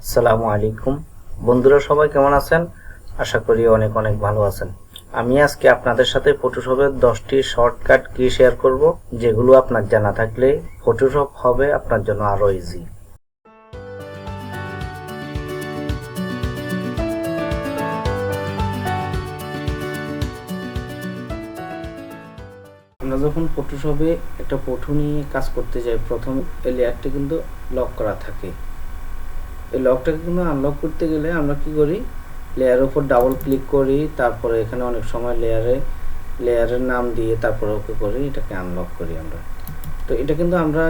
আসসালামু আলাইকুম বন্ধুরা, সবাই কেমন আছেন? আশা করি অনেক অনেক ভালো আছেন। আমি আজকে আপনাদের সাথে ফটোশপের 10টি শর্টকাট কি শেয়ার করব, যেগুলো আপনার জানা থাকলে ফটোশপ হবে আপনার জন্য আরো ইজি। আমরা যখন ফটোশপে একটা ফটো নিয়ে কাজ করতে যাই, প্রথমে এই লেয়ারটি কিন্তু লক করা থাকে। এই লকটাকে কিন্তু আনলক করতে গেলে আমরা কি করি, লেয়ারের উপর ডাবল ক্লিক করি, তারপরে এখানে অনেক সময় লেয়ারের নাম দিয়ে তারপরে ওকে করি, এটাকে আনলক করি আমরা। তো এটা কিন্তু আমরা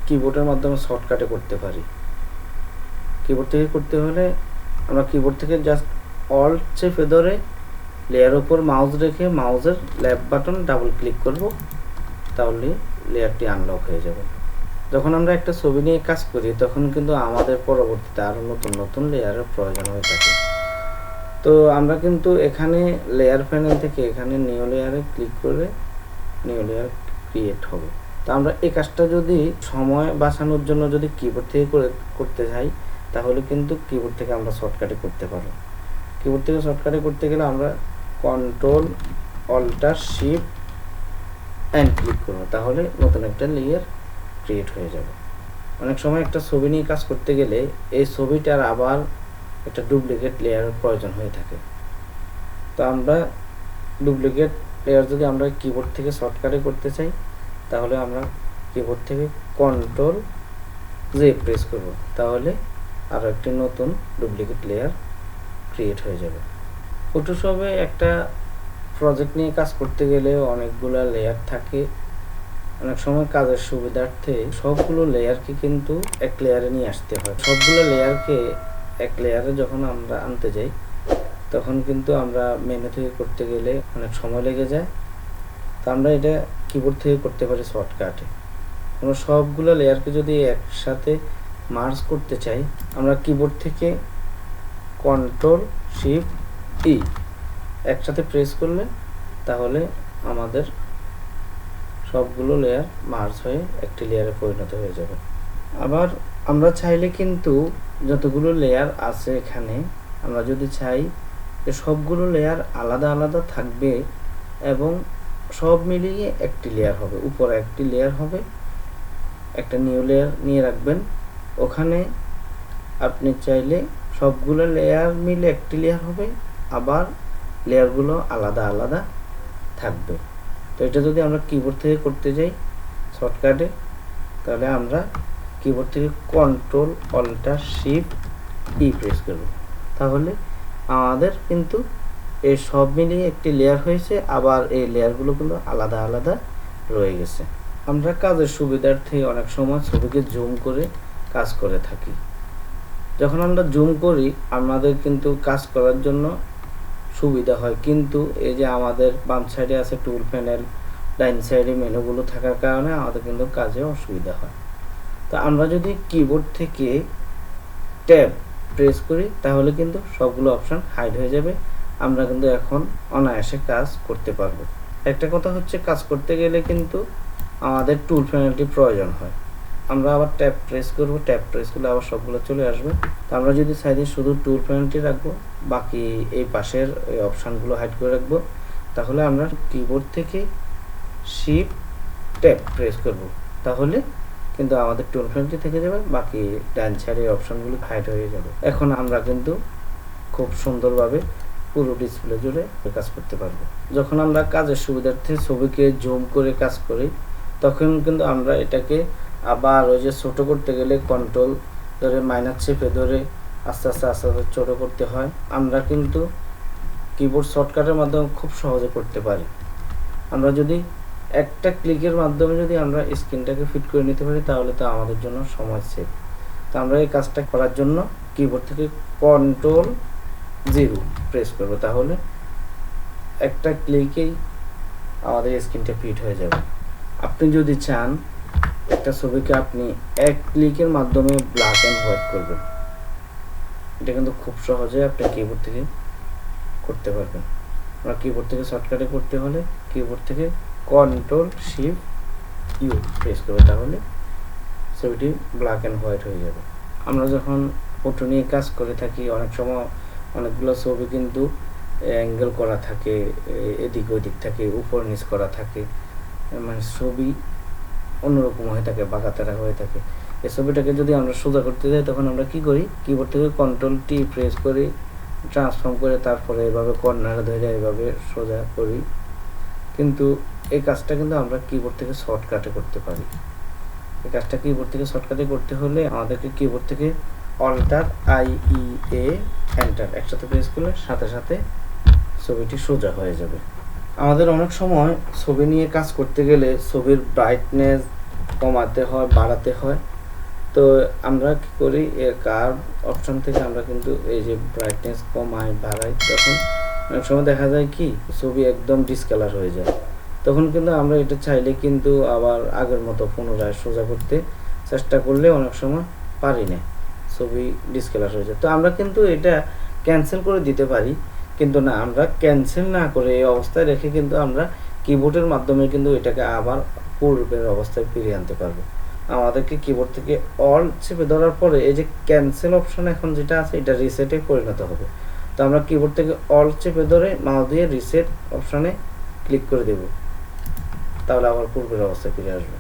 কিবোর্ডের মাধ্যমে শর্টকাটে করতে পারি। কিবোর্ড থেকে করতে হলে আমরা কিবোর্ড থেকে জাস্ট অল্ট চেপে ধরে লেয়ারের উপর মাউস রেখে মাউসের লেফট বাটন ডাবল ক্লিক করব, তাহলে লেয়ারটি আনলক হয়ে যাবে। যখন আমরা একটা ছবি নিয়ে কাজ করি তখন কিন্তু আমাদের পরবর্তীতে আরও নতুন নতুন লেয়ারের প্রয়োজন হয়ে থাকে। তো আমরা কিন্তু এখানে লেয়ার প্যানেল থেকে এখানে নিউ লেয়ারে ক্লিক করে নিউ লেয়ার ক্রিয়েট হবে। তো আমরা এই কাজটা যদি সময় বাঁচানোর জন্য যদি কিবোর্ড থেকে করতে চাই, তাহলে কিন্তু কিবোর্ড থেকে আমরা শর্টকাটে করতে পারবো। কিবোর্ড থেকে শর্টকাটে করতে গেলে আমরা control alt shift and click করবো, তাহলে নতুন একটা লেয়ার ক্রিয়েট হয়ে যাবে। অনেক সময় একটা ছবি নিয়ে কাজ করতে গেলে এই ছবিটার আবার একটা ডুপ্লিকেট লেয়ারের প্রয়োজন হয়ে থাকে। তো আমরা ডুপ্লিকেট লেয়ার যদি আমরা কিবোর্ড থেকে শর্টকাটে করতে চাই, তাহলে আমরা কিবোর্ড থেকে কন্ট্রোল জে প্রেস করব, তাহলে আরও একটি নতুন ডুপ্লিকেট লেয়ার ক্রিয়েট হয়ে যাবে। ফটোশপে একটা প্রজেক্ট নিয়ে কাজ করতে গেলে অনেকগুলো লেয়ার থাকে। অনেক সময় কাজের সুবিধার্থে সবগুলো লেয়ারকে কিন্তু এক লেয়ারে নিয়ে আসতে হয়। সবগুলো লেয়ারকে এক লেয়ারে যখন আমরা আনতে যাই, তখন কিন্তু আমরা মেনু থেকে করতে গেলে অনেক সময় লেগে যায়। তো আমরা এটা কিবোর্ড থেকে করতে পারি শর্টকাটে। আমরা সবগুলো লেয়ারকে যদি একসাথে মার্জ করতে চাই, আমরা কিবোর্ড থেকে কন্ট্রোল শিফট ই একসাথে প্রেস করলে তাহলে আমাদের সবগুলো লেয়ার মার্জ হয়ে একটি লেয়ারে পরিণত হয়ে যাবে। আবার আমরা চাইলে কিন্তু যতগুলো লেয়ার আছে এখানে, আমরা যদি চাই যে সবগুলো লেয়ার আলাদা আলাদা থাকবে এবং সব মিলিয়ে একটি লেয়ার হবে, উপরে একটি লেয়ার হবে, একটা নিউ লেয়ার নিয়ে রাখবেন। ওখানে আপনি চাইলে সবগুলো লেয়ার মিলে একটি লেয়ার হবে, আবার লেয়ারগুলো আলাদা আলাদা থাকবে। তো এটা যদি আমরা কিবোর্ড থেকে করতে যাই শর্টকাটে, তাহলে আমরা কিবোর্ড থেকে control alt shift E press করব, তাহলে আমাদের কিন্তু এই সব মিলিয়ে একটি লেয়ার হয়েছে, আবার এই লেয়ারগুলো কিন্তু আলাদা আলাদা রয়ে গেছে। আমরা কাজের সুবিধার্থে অনেক সময় ছবিকে জুম করে কাজ করে থাকি। যখন আমরা জুম করি আমাদের কিন্তু কাজ করার জন্য সুবিধা হয়, কিন্তু এই যে আমাদের বাম সাইডে আছে টুল প্যানেল, ডাইন সাইডে মেনুগুলো থাকার কারণে আমাদের কিন্তু কাজে অসুবিধা হয়। তো আমরা যদি কিবোর্ড থেকে ট্যাব প্রেস করি, তাহলে কিন্তু সবগুলো অপশন হাইড হয়ে যাবে। আমরা কিন্তু এখন অনায়াসে কাজ করতে পারবো। একটা কথা হচ্ছে, কাজ করতে গেলে কিন্তু আমাদের টুল প্যানেলটি প্রয়োজন হয়। আমরা আবার ট্যাব প্রেস করব, ট্যাব প্রেস করলে আবার সবগুলো চলে আসবে। তো আমরা যদি চাই শুধু টুল প্যানেলটি রাখবো, বাকি এই পাশের এই অপশানগুলো হাইড করে রাখবো, তাহলে আমরা কিবোর্ড থেকে শিফট ট্যাব প্রেস করব, তাহলে কিন্তু আমাদের টুল প্যানেলটি থেকে যাবে, বাকি ডান সাইডের অপশানগুলো হাইড হয়ে যাবে। এখন আমরা কিন্তু খুব সুন্দরভাবে পুরো ডিসপ্লে জুড়ে কাজ করতে পারবো। যখন আমরা কাজের সুবিধার্থে ছবিকে জুম করে কাজ করি, তখন কিন্তু আমরা এটাকে আবার ওই যে ছোটো করতে গেলে কন্ট্রোল ধরে মাইনাস চেপে ধরে আস্তে আস্তে আস্তে আস্তে ছোটো করতে হয়। আমরা কিন্তু কিবোর্ড শর্টকাটের মাধ্যমে খুব সহজে করতে পারি। আমরা যদি একটা ক্লিকের মাধ্যমে যদি আমরা স্ক্রিনটাকে ফিট করে নিতে পারি, তাহলে তো আমাদের জন্য সময় সেভ। তো আমরা এই কাজটা করার জন্য কিবোর্ড থেকে কন্ট্রোল 0 প্রেস করব, তাহলে একটা ক্লিকেই আমাদের স্ক্রিনটা ফিট হয়ে যাবে। আপনি যদি চান একটা ছবিকে আপনি এক ক্লিকের মাধ্যমে ব্ল্যাক অ্যান্ড হোয়াইট করবেন, এটা কিন্তু খুব সহজে আপনি কিবোর্ড থেকে করতে পারবেন। আমরা কিবোর্ড থেকে শর্টকাটে করতে হলে কিবোর্ড থেকে কন্ট্রোল শিফট ইউ প্রেস করব, তাহলে ছবিটি ব্ল্যাক অ্যান্ড হোয়াইট হয়ে যাবে। আমরা যখন ফটো নিয়ে কাজ করে থাকি, অনেক সময় অনেকগুলো ছবি কিন্তু অ্যাঙ্গেল করা থাকে, এদিক ওদিক থাকে, উপর নিচ করা থাকে, মানে ছবি অন্যরকম হয়ে থাকে, বাঁকাতেরা হয়ে থাকে। এই ছবিটাকে যদি আমরা সোজা করতে যাই তখন আমরা কি করি, কিবোর্ড থেকে কন্ট্রোল টি প্রেস করি, ট্রান্সফর্ম করে তারপরে এভাবে কর্নারে ধরে এভাবে সোজা করি। কিন্তু এই কাজটা কিন্তু আমরা কিবোর্ড থেকে শর্টকাটে করতে পারি। এই কাজটা কিবোর্ড থেকে শর্টকাটে করতে হলে আমাদেরকে কিবোর্ড থেকে অল্টার IE এন্টার একসাথে প্রেস করলে সাথে সাথে ছবিটি সোজা হয়ে যাবে। আমাদের অনেক সময় ছবি নিয়ে কাজ করতে গেলে ছবির ব্রাইটনেস কমাতে হয়, বাড়াতে হয়। তো আমরা কি করি, এর কার্ভ অপশন থেকে আমরা কিন্তু এই যে ব্রাইটনেস কমাই বাড়াই, তখন অনেক সময় দেখা যায় কি ছবি একদম ডিসকালার হয়ে যায়। তখন কিন্তু আমরা এটা চাইলে কিন্তু আবার আগের মতো পুনরায় সোজা করতে চেষ্টা করলে অনেক সময় পারি না, ছবি ডিসকালার হয়ে যায়। তো আমরা কিন্তু এটা ক্যান্সেল করে দিতে পারি, কিন্তু না, আমরা ক্যান্সেল না করে এই অবস্থায় রেখে কিন্তু আমরা কিবোর্ডের মাধ্যমে কিন্তু এটাকে আবার পূর্বের অবস্থায় ফিরিয়ে আনতে পারবো। আমাদেরকে কিবোর্ড থেকে অল চেপে ধরার পরে এই যে ক্যান্সেল অপশন এখন যেটা আছে এটা রিসেটে পরিণত হবে। তো আমরা কিবোর্ড থেকে অল চেপে ধরে মাউস দিয়ে রিসেট অপশনে ক্লিক করে দেব, তাহলে আবার পূর্বের অবস্থায় ফিরে আসবে।